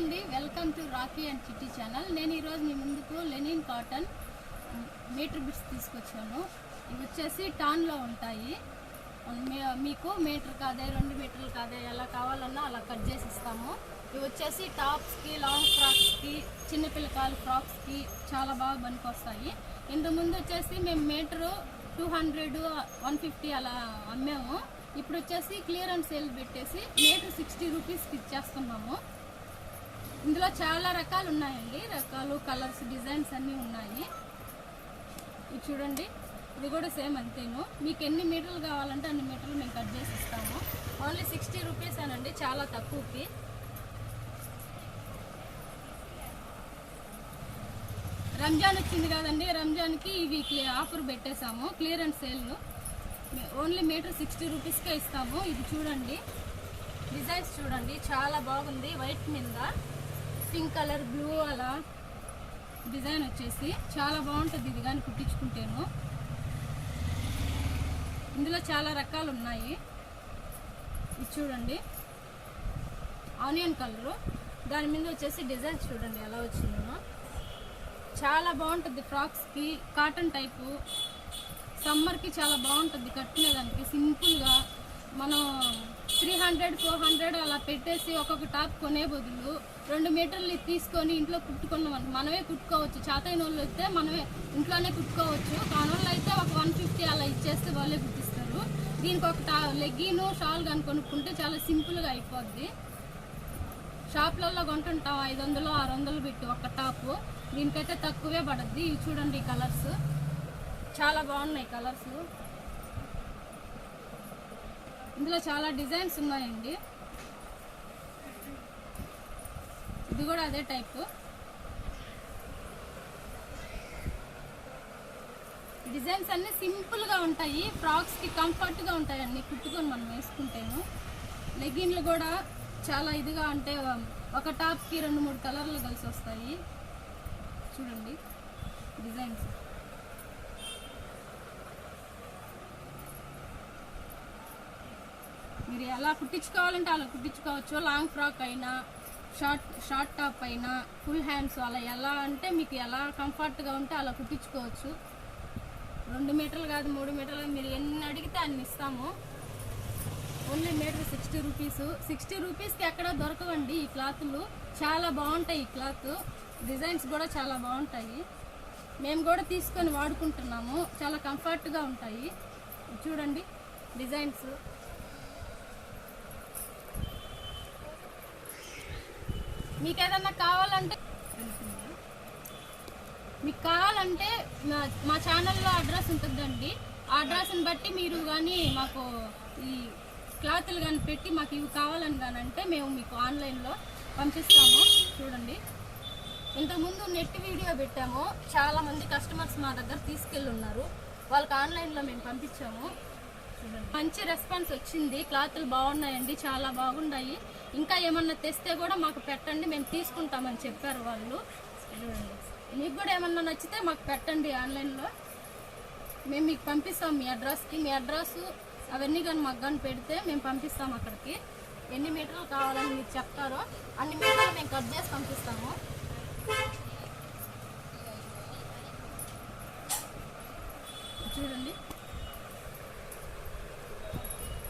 అండి, welcome to Rocky and చిట్టి channel. నేను ఈరోజు మీ ముందుకు లెనిన్ కాటన్ మీటర్ బిట్స్ తీసుకొచ్చాను. ఇవి వచ్చేసి టాన్లో ఉంటాయి. మీకు మీటర్ కాదే, 2 మీటర్లు కాదే, ఎలా కావాలన్నా అలా కట్ చేసి ఇస్తాము. ఇవి వచ్చేసి టాప్స్కి, లాంగ్ ఫ్రాక్స్కి, చిన్నపిల్లకాయల ఫ్రాక్స్కి చాలా బాగా పనికొస్తాయి. ఇంతకుముందు వచ్చేసి మేము మీటరు 200, 150 అలా అమ్మాము. ఇప్పుడు వచ్చేసి క్లియరెన్స్ సేల్ పెట్టేసి మీటర్ 60 రూపీస్కి ఇచ్చేస్తున్నాము. ఇందులో చాలా రకాలు ఉన్నాయండి, రకాలు, కలర్స్, డిజైన్స్ అన్నీ ఉన్నాయి. ఇది చూడండి, ఇది కూడా సేమ్ అంతేను. మీకు ఎన్ని మీటర్లు కావాలంటే అన్ని మీటర్లు మేము కట్ చేసి ఇస్తాము. ఓన్లీ 60 రూపీస్ అనండి, చాలా తక్కువకి. రంజాన్ వచ్చింది కదండి, రంజాన్కి ఇవి ఆఫర్ పెట్టేసాము, క్లియరెన్స్ సేల్. ఓన్లీ మీటర్ 60 రూపీస్కే ఇస్తాము. ఇది చూడండి, డిజైన్స్ చూడండి, చాలా బాగుంది. వైట్ మీద పింక్ కలర్, బ్లూ అలా డిజైన్ వచ్చేసి చాలా బాగుంటుంది. ఇది కానీ కుట్టించుకుంటేను. ఇందులో చాలా రకాలు ఉన్నాయి. ఇది చూడండి, ఆనియన్ కలరు, దాని మీద వచ్చేసి డిజైన్స్ చూడండి ఎలా వచ్చిందో. చాలా బాగుంటుంది. ఫ్రాక్స్కి, కాటన్ టైపు, సమ్మర్కి చాలా బాగుంటుంది కట్టుకునేదానికి. సింపుల్గా మనం 300, 400 అలా పెట్టేసి ఒక్కొక్క టాప్ కొనే బదులు 2 మీటర్లు తీసుకొని ఇంట్లో కుట్టుకున్నాం, మనమే కుట్టుకోవచ్చు. చాతైన వాళ్ళు అయితే మనమే ఇంట్లోనే కుట్టుకోవచ్చు. కానోళ్ళు అయితే ఒక 150 అలా ఇచ్చేస్తే వాళ్ళే కుట్టిస్తారు. దీనికి ఒక లెగ్గిను, షాల్ కానీ కొనుక్కుంటే చాలా సింపుల్గా అయిపోద్ది. షాప్లలో కొంటుంటాం 500, 600 పెట్టి ఒక టాపు. దీనికైతే తక్కువే పడుద్ది. ఇవి చూడండి, కలర్స్ చాలా బాగున్నాయి. కలర్స్ ఇందులో చాలా డిజైన్స్ ఉన్నాయండి. ఇది కూడా అదే టైపు. డిజైన్స్ అన్నీ సింపుల్గా ఉంటాయి. ఫ్రాక్స్కి కంఫర్ట్గా ఉంటాయి అన్నీ కుట్టుకొని మనం వేసుకుంటేను. లెగ్గిన్లు కూడా చాలా ఇదిగా అంటే ఒక టాప్కి 2-3 కలర్లు కలిసి వస్తాయి. చూడండి డిజైన్స్. మీరు ఎలా కుట్టించుకోవాలంటే అలా కుట్టించుకోవచ్చు. లాంగ్ ఫ్రాక్ అయినా, షార్ట్ టాప్ అయినా, ఫుల్ హ్యాండ్స్ అలా ఎలా అంటే మీకు ఎలా కంఫర్ట్గా ఉంటే అలా కుట్టించుకోవచ్చు. 2 మీటర్లు కాదు, 3 మీటర్లు, మీరు ఎన్ని అడిగితే అన్ని ఇస్తాము. Only meter 60 rupees. 60 రూపీస్కి ఎక్కడ దొరకవండి ఈ క్లాతులు. చాలా బాగుంటాయి ఈ క్లాత్. డిజైన్స్ కూడా చాలా బాగుంటాయి. మేము కూడా తీసుకొని వాడుకుంటున్నాము, చాలా కంఫర్ట్గా ఉంటాయి. చూడండి డిజైన్స్. మీకు ఏదన్నా కావాలంటే మా ఛానల్లో అడ్రస్ ఉంటుందండి. ఆ అడ్రస్ని బట్టి మీరు కానీ మాకు ఈ క్లాతులు కానీ పెట్టి మాకు ఇవి కావాలని కానీ అంటే మేము మీకు ఆన్లైన్లో పంపిస్తాము. చూడండి, ఇంతకుముందు నెట్ వీడియో పెట్టాము, చాలామంది కస్టమర్స్ మా దగ్గర తీసుకెళ్ళి ఉన్నారు. వాళ్ళకి ఆన్లైన్లో మేము పంపించాము. మంచి రెస్పాన్స్ వచ్చింది. క్లాతులు బాగున్నాయండి, చాలా బాగున్నాయి. ఇంకా ఏమన్నా తెస్తే కూడా మాకు పెట్టండి, మేము తీసుకుంటామని చెప్పారు వాళ్ళు. చూడండి, మీకు కూడా ఏమన్నా నచ్చితే మాకు పెట్టండి ఆన్లైన్లో, మేము మీకు పంపిస్తాం మీ అడ్రస్కి. మీ అడ్రస్ అవన్నీ కానీ మాకు కానీ పెడితే మేము పంపిస్తాం అక్కడికి. ఎన్ని మీటర్లు కావాలని మీరు చెప్తారో అన్ని మీటర్లు మేము కట్ చేసి పంపిస్తాము. చూడండి,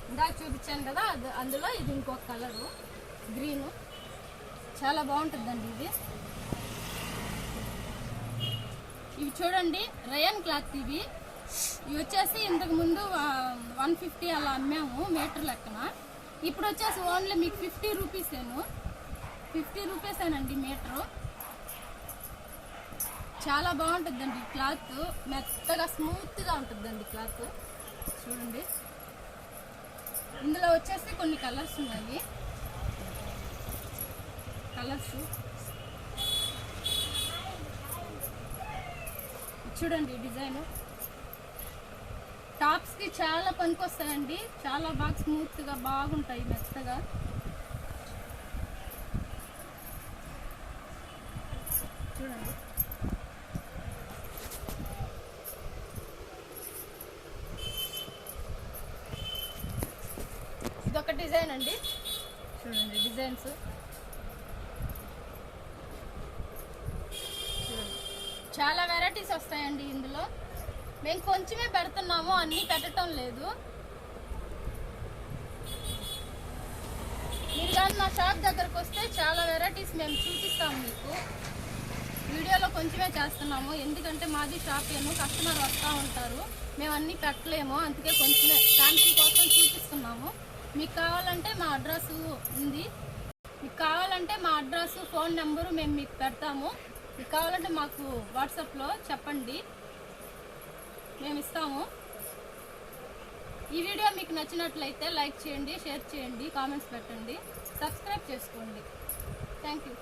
ఇందాక చూపించాను కదా, అందులో ఇది ఇంకొక కలరు, గ్రీను, చాలా బాగుంటుందండి ఇది. ఇవి చూడండి, రయాన్ క్లాత్. ఇవి వచ్చేసి ఇంతకుముందు 150 అలా అమ్మాము మీటర్ లెక్కన. ఇప్పుడు వచ్చేసి ఓన్లీ మీకు 50 రూపీసేను. 50 రూపీసేనండి మీటరు. చాలా బాగుంటుందండి క్లాత్, మెత్తగా స్మూత్గా ఉంటుందండి క్లాత్. చూడండి, ఇందులో వచ్చేసి కొన్ని కలర్స్ ఉన్నాయి. కలర్స్ చూడండి, డిజైన్ టాప్స్కి చాలా పనికొస్తాయండి. చాలా బాగా స్మూత్గా బాగుంటాయి, మెత్తగా. చూడండి, ఇదొక డిజైన్ అండి. చూడండి డిజైన్స్ చాలా వెరైటీస్ వస్తాయండి ఇందులో. మేము కొంచెమే పెడుతున్నాము, అన్నీ పెట్టడం లేదు. మీరు కానీ మా షాప్ దగ్గరకు వస్తే చాలా వెరైటీస్ మేము చూపిస్తాము మీకు. వీడియోలో కొంచెమే చేస్తున్నాము, ఎందుకంటే మాది షాప్ ఏమో కస్టమర్ వస్తూ ఉంటారు, మేము అన్నీ పెట్టలేము, అందుకే కొంచెమే శాంపుల్ కోసం చూపిస్తున్నాము. మీకు కావాలంటే మా అడ్రస్ ఉంది, మీకు కావాలంటే మా అడ్రస్ ఫోన్ నెంబరు మేము మీకు పెడతాము. మీకు కావాలంటే మాకు వాట్సాప్లో చెప్పండి, మేము ఇస్తాము. ఈ వీడియో మీకు నచ్చినట్లయితే లైక్ చేయండి, షేర్ చేయండి, కామెంట్స్ పెట్టండి, సబ్స్క్రైబ్ చేసుకోండి. Thank you.